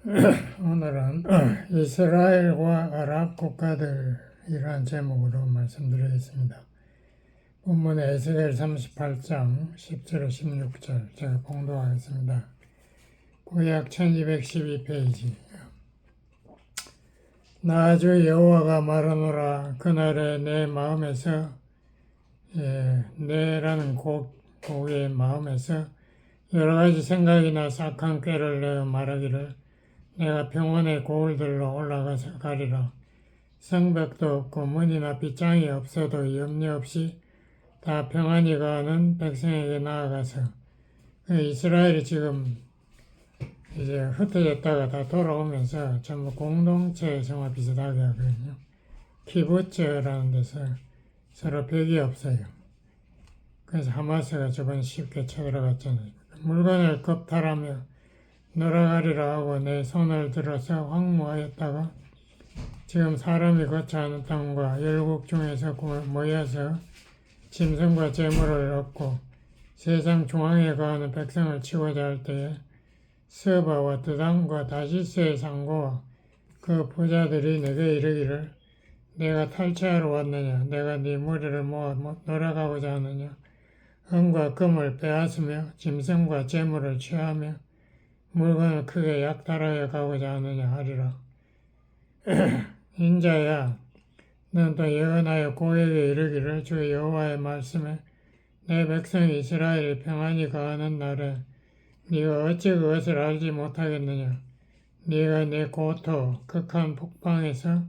오늘은 이스라엘과 아랍 국가들이라는 제목으로 말씀드리겠습니다. 본문의 에스겔 38장 10절 16절 제가 공독하겠습니다. 구약 1212페이지. 나 주 여호와가 말하노라. 그날에 내 마음에서 내라는 곡의 마음에서 여러 가지 생각이나 삭한 꾀를 내어 말하기를 내가 평원의 고을들로 올라가서 가리라. 성벽도 없고 문이나 빗장이 없어도 염려 없이 다 평안히 가는 백성에게 나아가서 이스라엘이 지금 이제 흩어졌다가 다 돌아오면서 전부 공동체 생활 비슷하게 하거든요. 키부츠라는 데서 서로 벽이 없어요. 그래서 하마스가 저번에 쉽게 쳐들어갔잖아요. 물건을 겁탈하며 놀아가리라 하고 내 손을 들어서 황무하였다가 지금 사람이 거치 않은 땅과 열국 중에서 모여서 짐승과 재물을 얻고 세상 중앙에 거하는 백성을 치고자 할 때에 스바와 드단과 다시스의 상고와 그 부자들이 내게 이르기를 내가 탈취하러 왔느냐 내가 네 무리를 모아 놀아가고자 하느냐 은과 금을 빼앗으며 짐승과 재물을 취하며 물건을 크게 약탈하여 가고자 하느냐 하리라. 인자야 너는 또 예언하여 고에게 이르기를 주 여호와의 말씀에 내 백성 이스라엘이 평안히 거하는 날에 네가 어찌 그것을 알지 못하겠느냐. 네가 내 고토 극한 폭방에서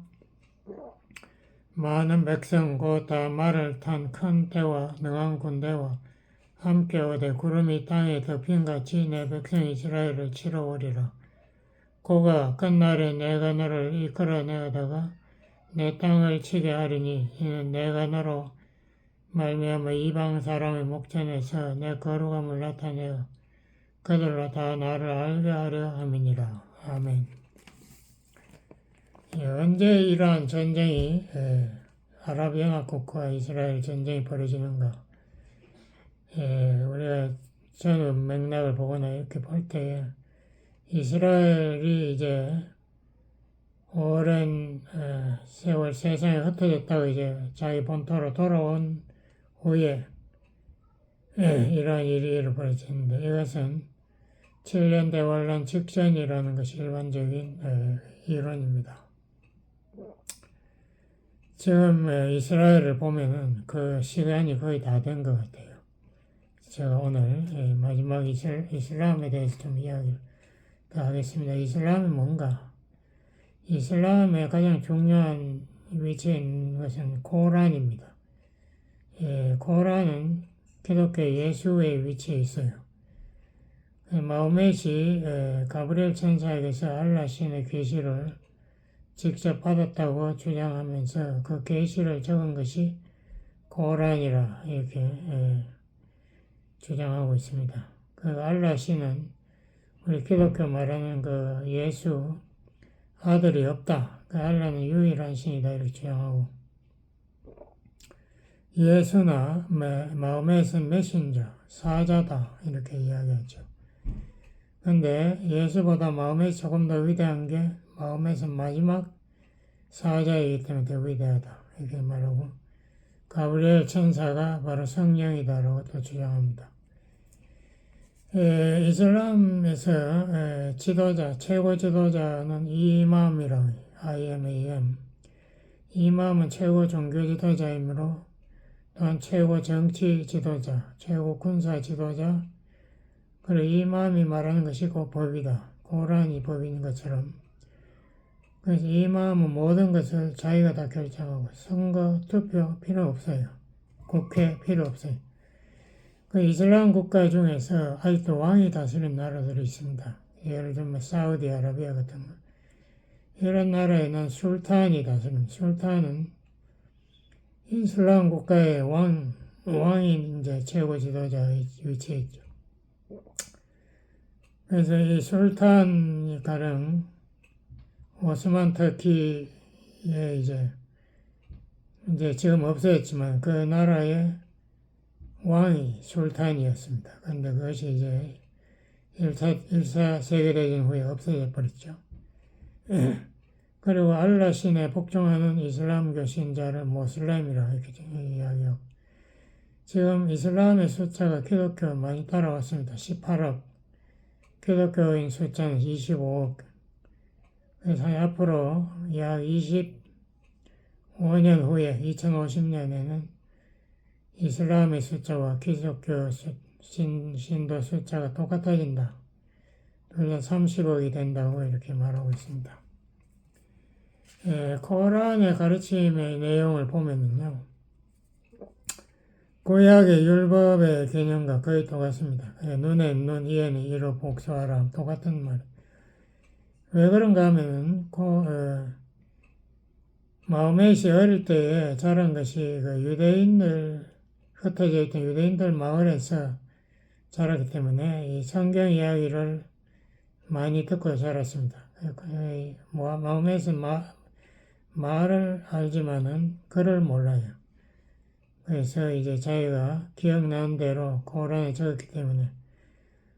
많은 백성 곧 다 말을 탄 큰 때와 능한 군대와 함께 오되 구름이 땅에 덮인같이 내 백성 이스라엘을 치러 오리라. 고가 끝날에 내가 너를 이끌어내다가 내 땅을 치게 하리니 이는 내가 너로 말미암아 이방 사람의 목전에서 내 거룩함을 나타내어 그들로 다 나를 알게 하려 함이니라. 아멘. 언제 이러한 전쟁이 아랍연합국과 이스라엘 전쟁이 벌어지는가? 우리가 저는 맥락을 보거나 이렇게 볼 때 이스라엘이 이제 오랜 세월 세상에 흩어졌다가 이제 자기 본토로 돌아온 후에 이러한 일이 벌어졌는데 이것은 7년 대환란 직전이라는 것이 일반적인 이론입니다. 지금 이스라엘을 보면은 그 시간이 거의 다 된 것 같아요. 제가 오늘 마지막 이슬람에 대해서 좀 이야기를 하겠습니다. 이슬람이 뭔가? 이슬람의 가장 중요한 위치에 있는 것은 코란입니다. 코란은 기독교 예수의 위치에 있어요. 마호멧이 가브리엘 천사에게서 알라 신의 계시를 직접 받았다고 주장하면서 그 계시를 적은 것이 코란이라 이렇게 주장하고 있습니다. 그 알라 신은 우리 기독교 말하는 그 예수 아들이 없다. 그 알라는 유일한 신이다 이렇게 주장하고 예수나 마호멧은 메신저, 사자다 이렇게 이야기하죠. 근데 예수보다 마호멧이 조금 더 위대한 게 마호멧은 마지막 사자이기 때문에 더 위대하다 이렇게 말하고 가브리엘 천사가 바로 성령이다라고 또 주장합니다. 이슬람에서 지도자, 최고 지도자는 이맘이라고 해요. IMAM. 이맘은 최고 종교 지도자이므로 또한 최고 정치 지도자, 최고 군사 지도자, 그리고 이맘이 말하는 것이 그 법이다. 고란이 법인 것처럼. 그래서 이맘은 모든 것을 자기가 다 결정하고 선거, 투표 필요 없어요. 국회 필요 없어요. 그 이슬람 국가 중에서 아직도 왕이 다스리는 나라들이 있습니다. 예를 들면 사우디아라비아 같은 거. 이런 나라에는 술탄이 다스립니다. 술탄은 이슬람 국가의 왕이 이제 최고 지도자의 위치에 있죠. 그래서 이 술탄이 가령 오스만 터키에 이제 지금 없어졌지만 그 나라의 왕이 술탄이었습니다. 그런데 그것이 이제 1차 세계대전 후에 없어져 버렸죠. 그리고 알라 신에 복종하는 이슬람교 신자를 모슬렘이라 이렇게 이야기하고 지금 이슬람의 숫자가 기독교 많이 따라왔습니다. 18억 기독교인 숫자는 25억 그래서 앞으로 약 25년 후에 2050년에는 이슬람의 숫자와 기독교 신도 숫자가 똑같아진다. 둘 다 30억이 된다고 이렇게 말하고 있습니다. 코란의 가르침의 내용을 보면요. 구약의 율법의 개념과 거의 똑같습니다. 눈엔 눈, 이에는 이로 복수하라. 똑같은 말. 왜 그런가 하면은, 마호멧이 어릴 때에 자란 것이 그 유대인들, 흩어져 있던 유대인들 마을에서 자랐기 때문에 이 성경 이야기를 많이 듣고 자랐습니다. 마호멧은 말을 알지만은 글을 몰라요. 그래서 이제 자기가 기억나는 대로 코란에 적었기 때문에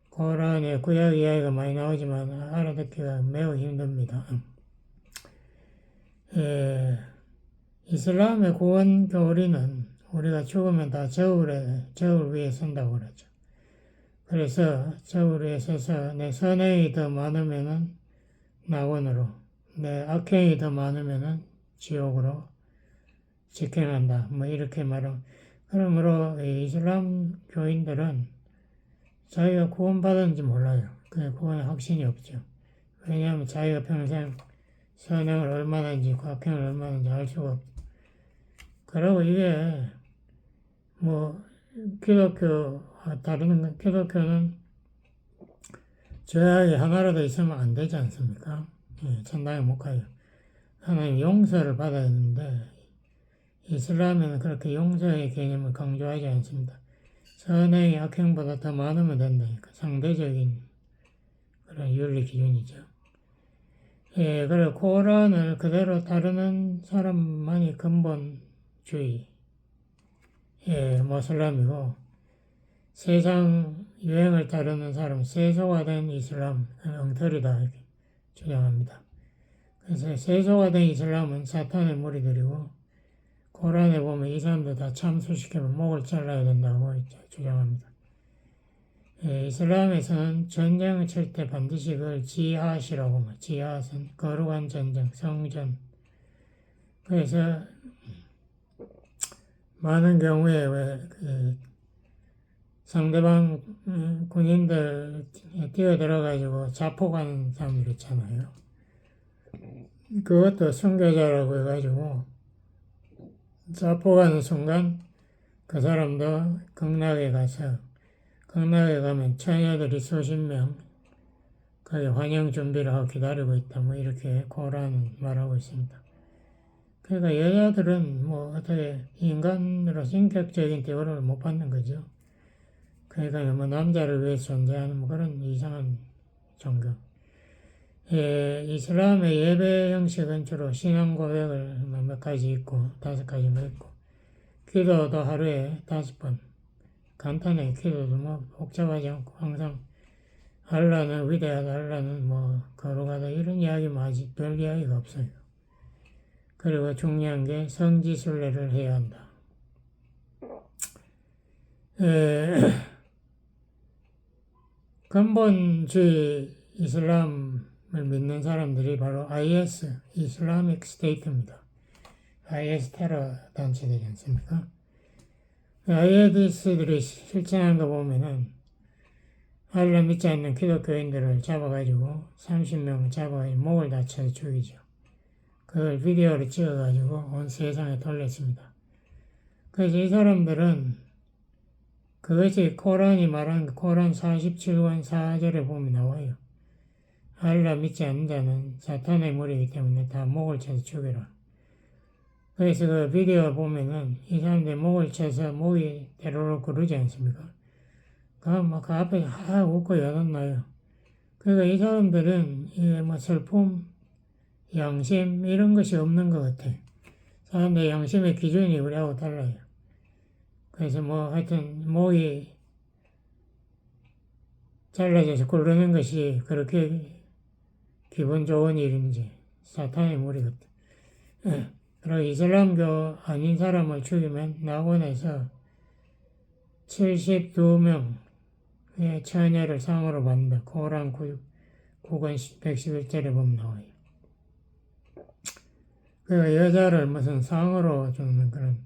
코란에 구약 이야기가 많이 나오지만 알아듣기가 매우 힘듭니다. 이슬람의 구원 교리는 우리가 죽으면 다 저울 위에 선다고 그러죠. 그래서 저울 위에 서서 내 선행이 더 많으면은 낙원으로, 내 악행이 더 많으면은 지옥으로 직행한다. 뭐 이렇게 말하면 그러므로 이슬람 교인들은 자기가 구원받았는지 몰라요. 그 구원의 확신이 없죠. 왜냐하면 자기가 평생 선행을 얼마나 했는지 악행을 얼마나 했는지 알 수가 없죠. 그리고 이게 뭐 기독교는 죄악이 하나라도 있으면 안 되지 않습니까? 천당에 못 가요. 하나님 용서를 받아야 하는데 이슬람에는 그렇게 용서의 개념을 강조하지 않습니다. 선행이 악행보다 더 많으면 된다니까. 상대적인 그런 윤리 기준이죠. 그리고 코란을 그대로 따르는 사람만이 근본주의, 모슬람이고, 세상 유행을 따르는 사람, 세속화된 이슬람, 엉터리다, 이렇게 주장합니다. 그래서 세속화된 이슬람은 사탄의 무리들이고, 코란에 보면 이 사람들 다 참수시키면 목을 잘라야 된다고 주장합니다. 이슬람에서는 전쟁을 칠 때 반드시 그걸 지하시라고 합니다. 지하는 거룩한 전쟁, 성전. 그래서 많은 경우에 상대방 군인들 뛰어들어가지고 자폭하는 사람들 있잖아요. 그것도 순교자라고 해가지고 자폭하는 순간 그 사람도 극락에 가면 처녀들이 수십 명 거기 환영 준비를 하고 기다리고 있다. 뭐 이렇게 코란은 말하고 있습니다. 그러니까 여자들은 뭐 어떻게 인간으로서 인격적인 대우를 못 받는 거죠. 그러니까 뭐 남자를 위해 존재하는 뭐 그런 이상한 종교. 이슬람의 예배 형식은 주로 신앙 고백을 몇 가지 있고 5가지가 있고 기도도 하루에 5번 간단하게 기도도 뭐 복잡하지 않고 항상 알라는 위대하다, 알라는 뭐 거룩하다 이런 이야기만 하지 별 이야기가 없어요. 그리고 중요한 게 성지순례를 해야 한다. 근본주의 이슬람을 믿는 사람들이 바로 IS, 이슬라믹 스테이트입니다. IS 테러 단체되지 않습니까? IS들이 실천한 거 보면은 알라 믿지 않는 기독교인들을 잡아가지고 30명 잡아가지고 목을 다쳐 죽이죠. 그걸 비디오로 찍어가지고 온 세상에 돌렸습니다. 그래서 이 사람들은 그것이 코란이 말한 코란 47권 4절에 보면 나와요. 알라 믿지 않는 자는 사탄의 무리이기 때문에 다 목을 쳐서 죽여라. 그래서 그 비디오 보면은 이 사람들 목을 쳐서 목이 대로로 구르지 않습니까? 그 앞에 웃고 여덟나요. 그러니까 이 사람들은 이게 뭐 슬픔, 양심 이런 것이 없는 것 같아. 사람들 양심의 기준이 우리하고 달라요. 그래서 뭐 하여튼 목이 잘라져서 구르는 것이 그렇게 기분 좋은 일인지 사탄의 무리거든. 그리고 이슬람교 아닌 사람을 죽이면 낙원에서 72명의 처녀를 상으로 받는다. 고란 9권 111절에 보면 나와요. 그 여자를 무슨 상으로 주는 그런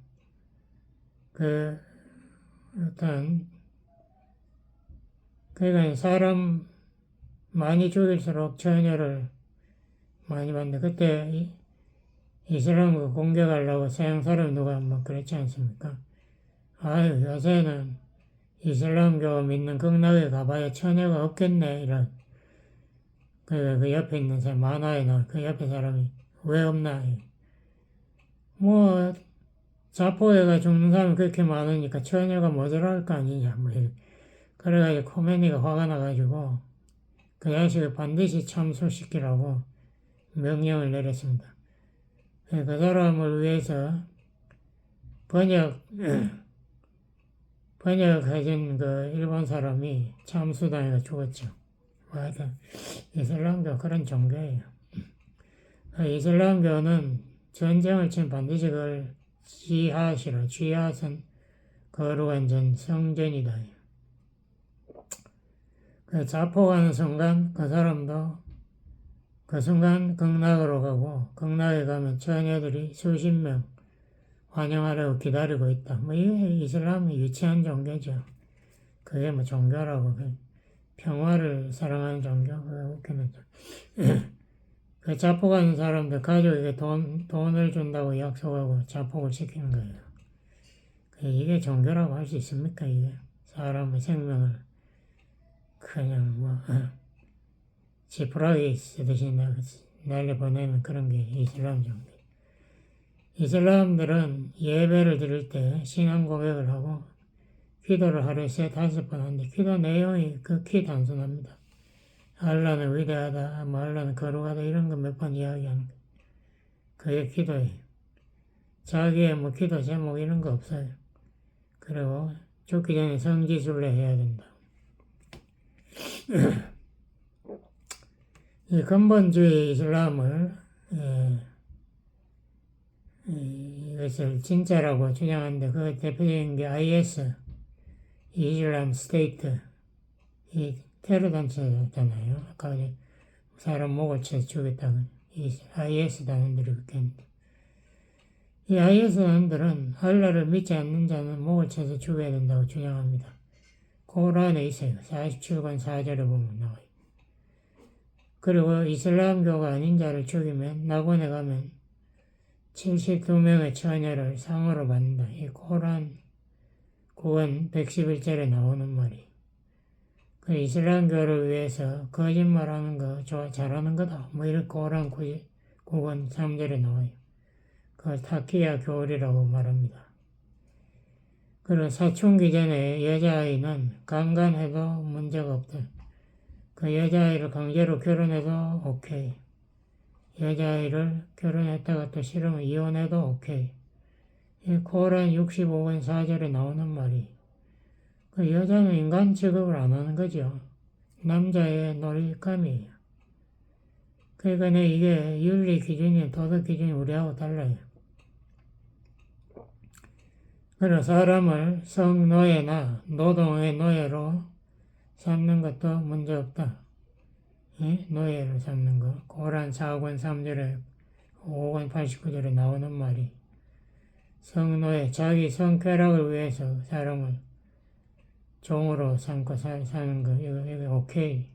어떤 그러니까 사람 많이 죽일수록 처녀를 많이 받는데 그때 이슬람을 공격하려고 서양 사람이 누가 뭐 그랬지 않습니까? 아유 요새는 이슬람교 믿는 극락에 가봐야 처녀가 없겠네 이런 그 옆에 있는 사람 만화에 나와 그 옆에 사람이 왜 없나 뭐 자포해가 죽는 사람이 그렇게 많으니까 처녀가 모자랄 거 아니냐 뭐 이렇게. 그래가지고 코메니가 화가 나가지고 그 자식을 반드시 참수시키라고 명령을 내렸습니다. 그 사람을 위해서 번역해준 그 일본 사람이 참수당해가 죽었죠. 하여튼 이슬람교 그런 종교예요. 이슬람교는 전쟁을 치면 반드시 그걸 지hat은 거룩한 성전이다. 그 자포가는 순간 그 사람도 그 순간 극락으로 가고 극락에 가면 처녀들이 수십 명 환영하려고 기다리고 있다. 뭐 이게 이슬람이 유치한 종교죠. 그게 뭐 종교라고 평화를 사랑하는 종교 그게 웃기는 그 자폭하는 사람들 가족에게 돈을 준다고 약속하고 자폭을 시키는 거예요. 이게 종교라고 할 수 있습니까? 이게 사람의 생명을 그냥 뭐 지푸라기 쓰듯이 날려보내는 그런 게 이슬람 종교. 이슬람들은 예배를 드릴 때 신앙 고백을 하고 기도를 하루에 3-5번 하는데 기도 내용이 극히 단순합니다. 알라는 위대하다, 뭐 알라는 거룩하다 이런 거 몇 번 이야기하는 거. 그게 기도예요. 자기의 뭐 기도 제목 이런 거 없어요. 그리고 죽기 전에 성지순례 해야 된다. 이 근본주의 이슬람을 이것을 진짜라고 주장하는데 그 대표적인 게 IS, 이슬람 스테이트, 이 테러 단체잖아요. 아까 사람 목을 쳐서 죽였다고 이 IS 단원들이 그렇게 했는데 이 IS 단원들은 알라를 믿지 않는 자는 목을 쳐서 죽여야 된다고 주장합니다. 코란에 있어요. 47권 4절에 보면 나와요. 그리고 이슬람교가 아닌 자를 죽이면 낙원에 가면 72명의 처녀를 상으로 받는다. 이 코란 9권 111절에 나오는 말이. 그 이슬람교를 위해서 거짓말하는 거 잘하는 거다. 뭐 이런 코란 9권 3절에 나와요. 그걸 타키야 교리라고 말합니다. 그리고 사춘기 전에 여자아이는 강간해도 문제가 없다. 그 여자아이를 강제로 결혼해도 오케이. 여자아이를 결혼했다가 또 싫으면 이혼해도 오케이. 이 코란 65권 4절에 나오는 말이 그 여자는 인간 취급을 안 하는 거죠. 남자의 놀잇감이에요. 그러니까 이게 윤리 기준이 도덕 기준이 우리하고 달라요. 그리고 사람을 성노예나 노동의 노예로 삼는 것도 문제없다. 예? 노예를 삼는 거. 고란 4권 3절에 5권 89절에 나오는 말이 성노예, 자기 성쾌락을 위해서 사람을 종으로 삼고 사는 거, 이거 오케이.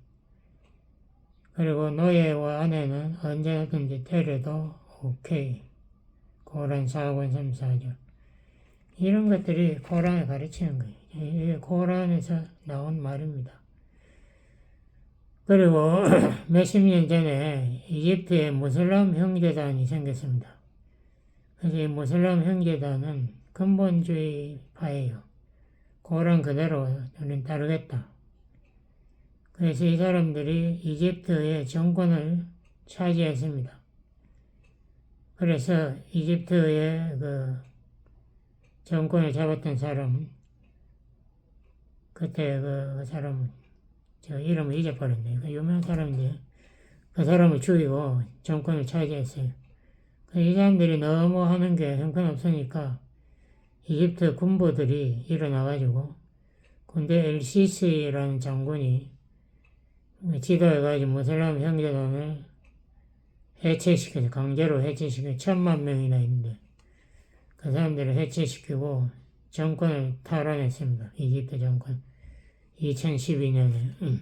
그리고 노예와 아내는 언제든지 때려도 오케이. 고란 4권 3, 4절. 이런 것들이 코란에 가르치는 거예요. 이게 코란에서 나온 말입니다. 그리고 몇십 년 전에 이집트에 무슬람 형제단이 생겼습니다. 그래서 이 무슬람 형제단은 근본주의파예요. 코란 그대로 우리는 따르겠다. 그래서 이 사람들이 이집트의 정권을 차지했습니다. 그래서 이집트의 그 정권을 잡았던 사람, 그때 그 사람, 저 이름을 잊어버렸네요. 그 유명한 사람인데, 그 사람을 죽이고 정권을 차지했어요. 이 사람들이 너무 하는 게 형편없으니까 이집트 군부들이 일어나가지고 군대 엘시시라는 장군이 지도해가지고 무슬람 형제단을 해체시켜서 강제로 해체시켜 1,000만 명이나 있는데 그 사람들을 해체시키고 정권을 탈환했습니다. 이집트 정권 2012년에.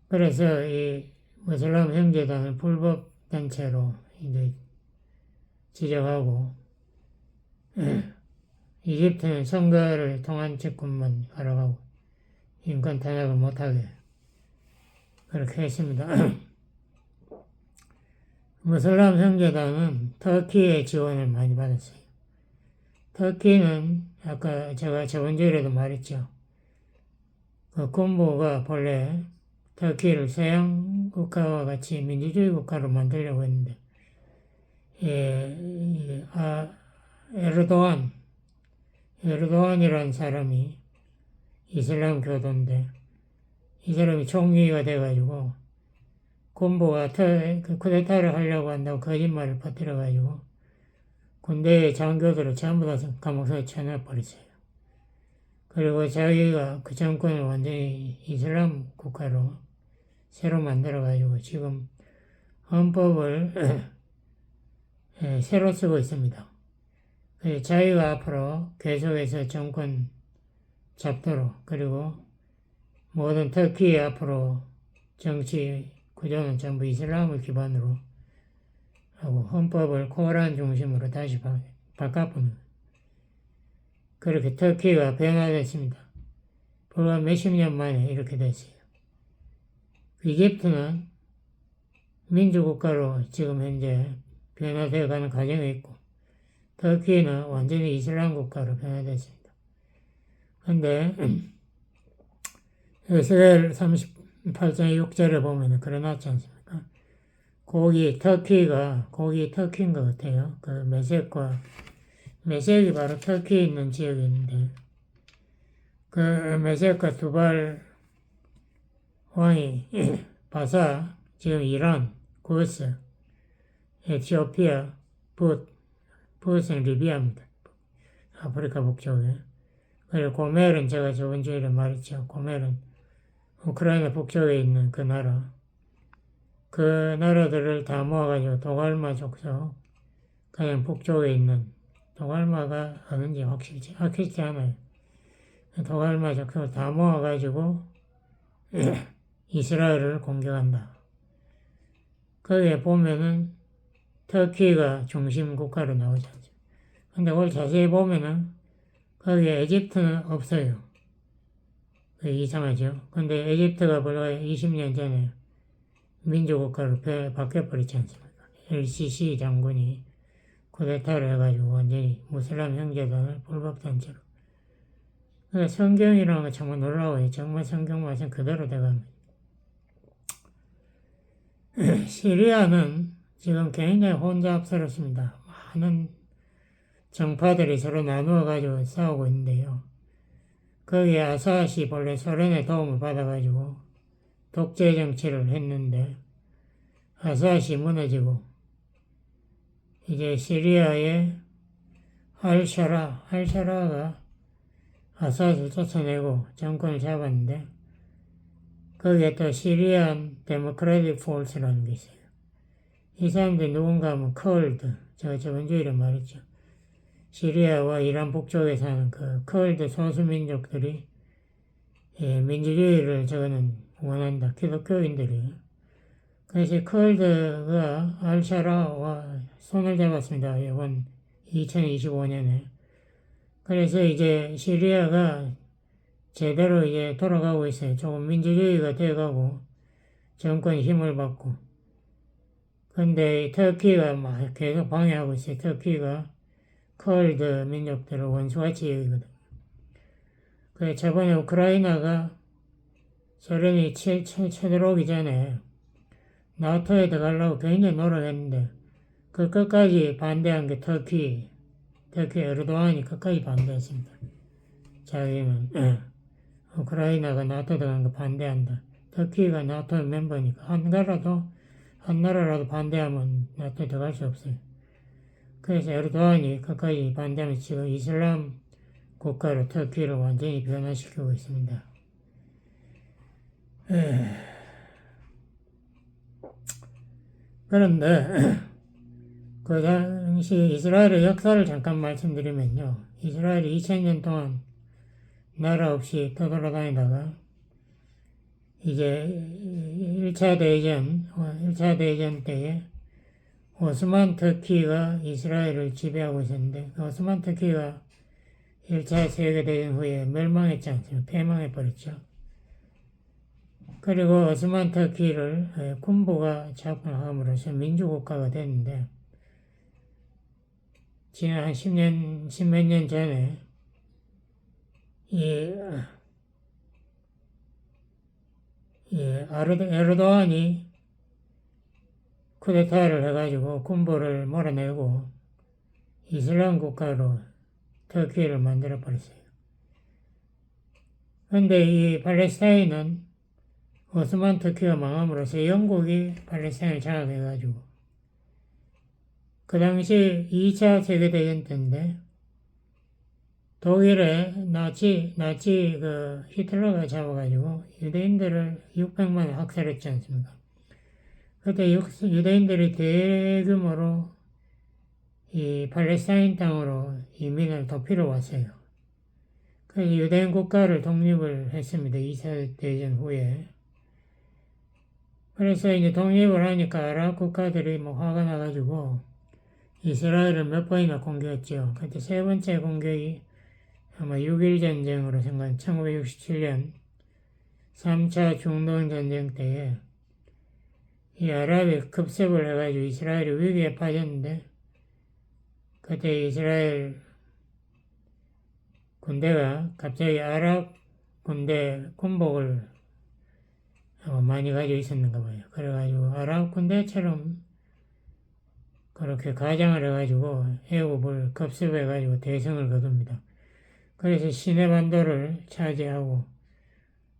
그래서 이 무슬람 형제단을 불법 단체로 이제 지적하고 이집트는 선거를 통한 채권만 하러 가고 인권 탄압을 못하게 그렇게 했습니다. 무슬람 형제단은 터키의 지원을 많이 받았어요. 터키는 아까 제가 저번 주에도 말했죠. 그 군부가 본래 터키를 서양 국가와 같이 민주주의 국가로 만들려고 했는데 에르도안이라는 사람이 이슬람 교도인데 이 사람이 총리가 돼가지고 군부가 그 쿠데타를 하려고 한다고 거짓말을 퍼뜨려가지고 군대의 장교들을 전부 다 감옥에 쳐넣어버렸어요. 그리고 자기가 그 정권을 완전히 이슬람 국가로 새로 만들어가지고 지금 헌법을 새로 쓰고 있습니다. 자기가 앞으로 계속해서 정권 잡도록 그리고 모든 터키의 앞으로 정치 구조는 전부 이슬람을 기반으로 하고 헌법을 코란 중심으로 다시 바꿔보는 그렇게 터키가 변화됐습니다. 불과 몇십 년 만에 이렇게 됐어요. 이집트는 민주국가로 지금 현재 변화되어 가는 과정에 있고 터키는 완전히 이슬람 국가로 변화됐습니다. 그런데 에스겔 38장 6절에 보면 그래놨지 않습니까? 거기 터키인 것 같아요. 그 메섹이 바로 터키에 있는 지역이 있는데 그 메섹과 두발 왕이 바사, 지금 이란, 구스, 에티오피아, 붓은 리비아입니다. 아프리카 북쪽에. 그리고 고멜은 제가 저번 주에 말했죠. 고멜은 우크라이나 북쪽에 있는 그 나라. 그 나라들을 다 모아가지고 도갈마 족속, 가장 북쪽에 있는 도갈마가 어딘지 확실치 않아요. 도갈마 족속을 다 모아가지고 이스라엘을 공격한다. 거기에 보면은 터키가 중심 국가로 나오지 않죠. 근데 그걸 자세히 보면은 거기에 에집트는 없어요. 이상하죠. 근데 에집트가 불과 20년 전에 민주국가로 바뀌어버렸지 않습니까? LCC 장군이 쿠데타를 해가지고 완전히 무슬람 형제단을 불법단체로. 그러니까 성경이라는 거 정말 놀라워요. 정말 성경 말씀 그대로 돼갑니다. 시리아는 지금 굉장히 혼잡스럽습니다. 많은 정파들이 서로 나누어가지고 싸우고 있는데요. 거기에 아사시 본래 소련의 도움을 받아가지고 독재 정치를 했는데 아사시 무너지고 이제 시리아의 알샤라가 아사시를 쫓아내고 정권을 잡았는데 거기에 또 시리안 데모크라틱 포스라는 게 있어요. 이 사람들이 누군가 하면 커르드, 제가 저번 주에 말했죠. 시리아와 이란 북쪽에 사는 그 커르드 소수민족들이 민주주의를 저거는 원한다. 기독교인들이에요. 그래서 커르드가 알샤라와 손을 잡았습니다. 이번 2025년에. 그래서 이제 시리아가 제대로 이제 돌아가고 있어요. 조금 민주주의가 돼가고 정권이 힘을 받고. 근데 터키가 막 계속 방해하고 있어요. 터키가 커르드 민족들을 원수같이 여기거든. 그 저번에 우크라이나가 소련이 쳐들어오기 전에 나토에 들어가려고 굉장히 노력했는데 그 끝까지 반대한 게 터키 에르도안이 끝까지 반대했습니다. 자기는 우크라이나가 나토 들어가는 거 반대한다. 터키가 나토 멤버니까 한 나라라도 반대하면 나토에 들어갈 수 없어요. 그래서 에르도안이 끝까지 반대하면서 지금 이슬람 국가로 터키를 완전히 변화시키고 있습니다. 그런데 그 당시 이스라엘의 역사를 잠깐 말씀드리면요. 이스라엘이 2000년 동안 나라 없이 떠돌아다니다가 이제 1차 대전 때에 오스만 터키가 이스라엘을 지배하고 있었는데 그 오스만 터키가 1차 세계대전 후에 멸망했지 않습니까? 패망해버렸죠. 그리고 오스만 터키를 군부가 잡음으로써 민주국가가 됐는데 지난 한 10몇 년 전에 에르도안이 쿠데타를 해가지고 군부를 몰아내고 이슬람 국가로 터키를 만들어버렸어요. 근데 이 팔레스타인은 오스만 터키가 망함으로써 영국이 팔레스타인을 장악해가지고 그 당시 2차 세계대전 때인데 독일의 나치 그 히틀러가 잡아가지고 유대인들을 600만 학살했지 않습니까? 그때 유대인들이 대규모로 이 팔레스타인 땅으로 이민을 도피러 왔어요. 그래서 유대인 국가를 독립을 했습니다. 2차 대전 후에. 그래서 이제 독립을 하니까 아랍 국가들이 뭐 화가 나가지고 이스라엘을 몇 번이나 공격했죠. 그때 세 번째 공격이 아마 6.1 전쟁으로 생각한 1967년 3차 중동 전쟁 때에 이 아랍이 급습을 해가지고 이스라엘이 위기에 빠졌는데 그때 이스라엘 군대가 갑자기 아랍 군대 군복을 많이 가지고 있었는가 봐요. 그래가지고 아랍 군대처럼 그렇게 가장을 해가지고 애국을 급습해가지고 대승을 거둡니다. 그래서 시내반도를 차지하고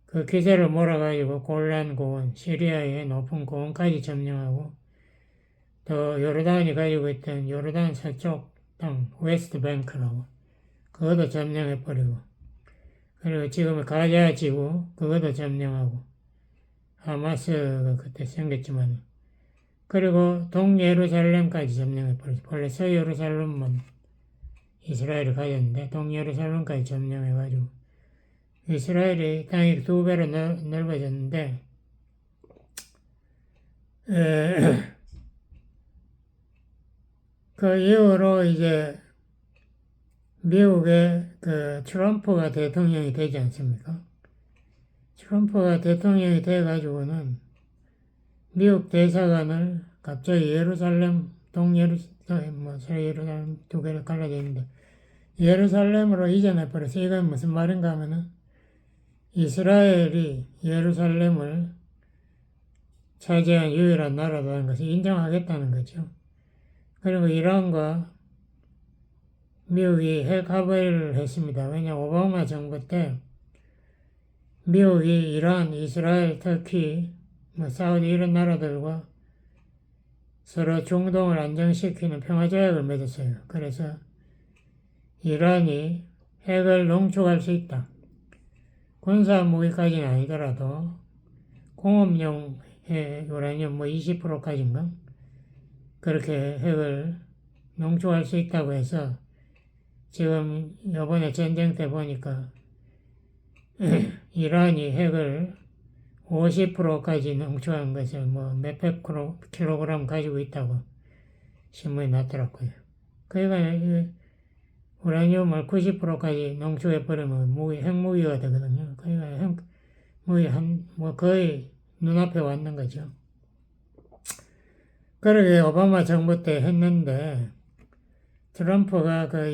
그 기세를 몰아가지고 골란 고원, 시리아의 높은 고원까지 점령하고 또 요르단이 가지고 있던 요르단 서쪽 땅, 웨스트 뱅크라고 그것도 점령해버리고 그리고 지금의 가자 지구 그것도 점령하고 하마스가 그때 생겼지만 그리고 동예루살렘까지 점령해버리죠. 원래 서예루살렘만 이스라엘이 가졌는데 동예루살렘까지 점령해가지고 이스라엘이 땅이 2배로 넓어졌는데 그 이후로 이제 미국의 그 트럼프가 대통령이 되지 않습니까? 트럼프가 대통령이 돼가지고는 미국 대사관을 갑자기 서예루살렘 2개로 갈라져 있는데 예루살렘으로 이전해버렸어요. 이건 무슨 말인가 하면은 이스라엘이 예루살렘을 차지한 유일한 나라라는 것을 인정하겠다는 거죠. 그리고 이란과 미국이 핵 합의를 했습니다. 왜냐하면 오바마 정부 때 미국이 이란, 이스라엘, 터키, 사우디 이런 나라들과 서로 중동을 안정시키는 평화조약을 맺었어요. 그래서 이란이 핵을 농축할 수 있다. 군사 무기까지는 아니더라도 공업용 우라늄 20%까지인가? 그렇게 핵을 농축할 수 있다고 해서 지금 이번에 전쟁 때 보니까 이란이 핵을 50%까지 농축한 것을 몇백 킬로그램 가지고 있다고 신문에 났더라고요. 그러니까 우라늄을 90%까지 농축해버리면 핵무기가 되거든요. 그러니까 핵무기 거의 눈앞에 왔는 거죠. 그러게 오바마 정부 때 했는데 트럼프가 그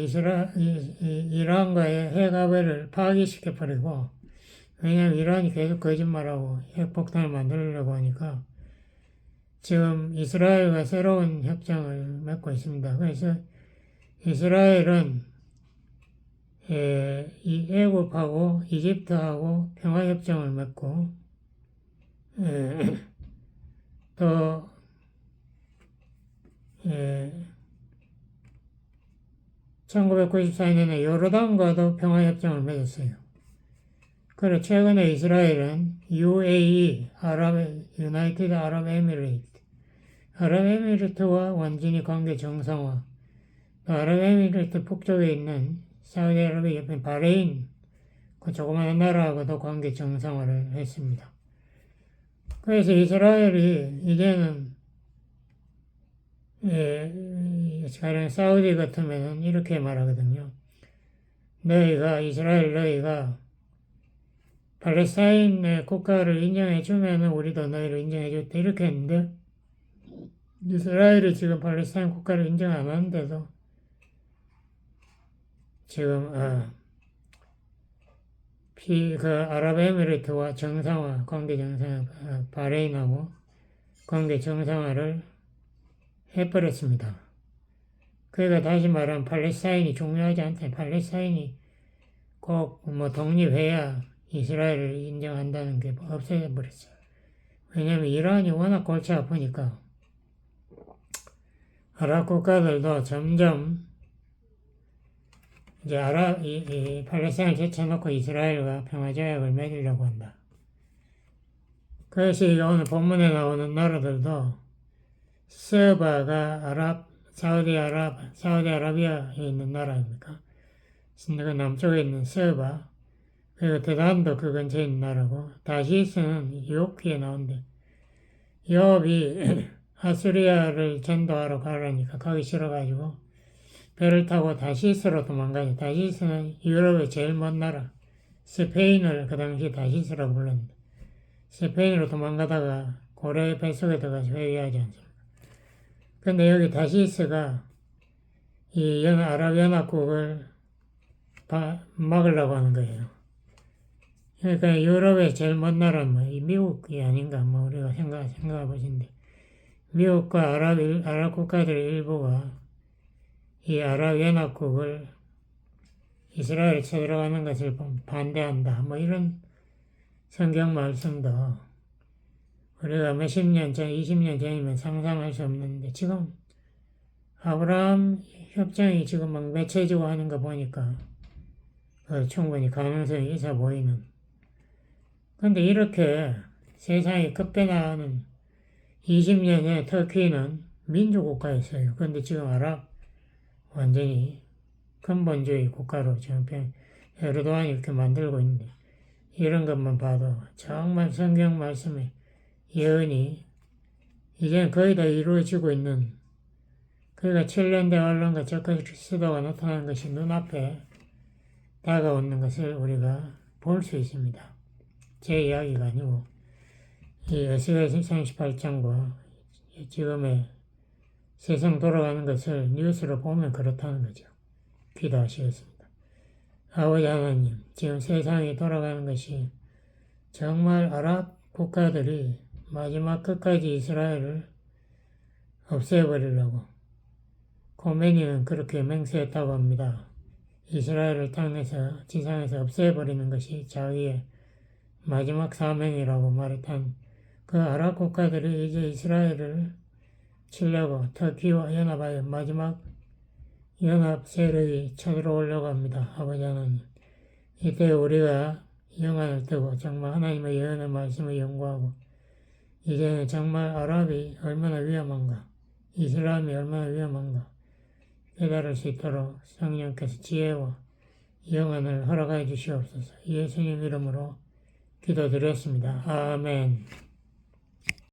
이란과의 핵합의를 파기시켜버리고 왜냐하면 이란이 계속 거짓말하고 핵폭탄을 만들려고 하니까 지금 이스라엘과 새로운 협정을 맺고 있습니다. 그래서 이스라엘은 이 애굽하고 이집트하고 평화협정을 맺고 또 1994년에 요르단과도 평화협정을 맺었어요. 그리고 최근에 이스라엘은 UAE, 유나이티드 아랍에미리트와 완전히 관계 정상화, 아랍에미리트 북쪽에 있는 사우디아라비아 옆에 바레인, 그 조그마한 나라하고도 관계 정상화를 했습니다. 그래서 이스라엘이 이제는 가령 사우디 같으면 이렇게 말하거든요. 이스라엘 팔레스타인의 국가를 인정해주면 우리도 너희를 인정해줬다 이렇게 했는데 이스라엘이 지금 팔레스타인 국가를 인정 안 하는데도 지금 아랍에미리트와 관계 정상화, 바레인하고 관계 정상화를 해버렸습니다. 그러니까 다시 말하면 팔레스타인이 중요하지 않다. 팔레스타인이 꼭 독립해야 이스라엘을 인정한다는 게 없애버렸어요. 왜냐하면 이란이 워낙 골치 아프니까 아랍 국가들도 점점 이제 이 팔레스타인을 제쳐놓고 이스라엘과 평화조약을 맺으려고 한다. 그래서 오늘 본문에 나오는 나라들도 서바가 사우디아라비아에 있는 나라입니까? 그 남쪽에 있는 서바, 그리고 대단도 그 근처에 있는 나라고, 다시스는 요크에 나온대. 요업이 아수리아를 전도하러 가라니까 가기 싫어가지고 배를 타고 다시스로 도망가니, 다시스는 유럽의 제일 먼 나라, 스페인을 그 당시 다시스라고 불렀는데, 스페인으로 도망가다가 고래 뱃속에 들어가서 회귀하지 않습니까? 근데 여기 다시스가 이 아랍연합국을 막으려고 하는 거예요. 그러니까 유럽의 제일 먼 나라는 이 미국이 아닌가, 우리가 생각해 보신데, 미국과 아랍 국가들 일부가 이 아랍연합국을 이스라엘에 쳐들어가는 것을 반대한다. 이런 성경 말씀도 우리가 몇십 년 전, 20년 전이면 상상할 수 없는데 지금 아브라함 협정이 지금 맺혀지고 하는 거 보니까 충분히 가능성이 있어 보이는. 근데 이렇게 세상이 급변하는 20년에 터키는 민주국가였어요. 근데 지금 완전히 근본주의 국가로 지금 에르도안이 이렇게 만들고 있는데 이런 것만 봐도 정말 성경 말씀의 예언이 이제는 거의 다 이루어지고 있는, 그러니까 7년 대 언론과 적그리스도가 나타나는 것이 눈앞에 다가오는 것을 우리가 볼 수 있습니다. 제 이야기가 아니고 이 에스겔서 38장과 지금의 세상 돌아가는 것을 뉴스로 보면 그렇다는 거죠. 기도하시겠습니다. 아버지 하나님, 지금 세상이 돌아가는 것이 정말 아랍 국가들이 마지막 끝까지 이스라엘을 없애버리려고, khomeini는 그렇게 맹세했다고 합니다. 이스라엘을 땅에서 지상에서 없애버리는 것이 자기의 마지막 사명이라고 말했던 그 아랍 국가들이 이제 이스라엘을 치려고 터키와 연합하여 마지막 연합 세력이 쳐들어오려고 합니다. 아버지 하나님, 이때 우리가 영안을 뜨고 정말 하나님의 예언의 말씀을 연구하고 이제는 정말 아랍이 얼마나 위험한가, 이슬람이 얼마나 위험한가 깨달을 수 있도록 성령께서 지혜와 영안을 허락하여 주시옵소서. 예수님 이름으로 기도드렸습니다. 아멘.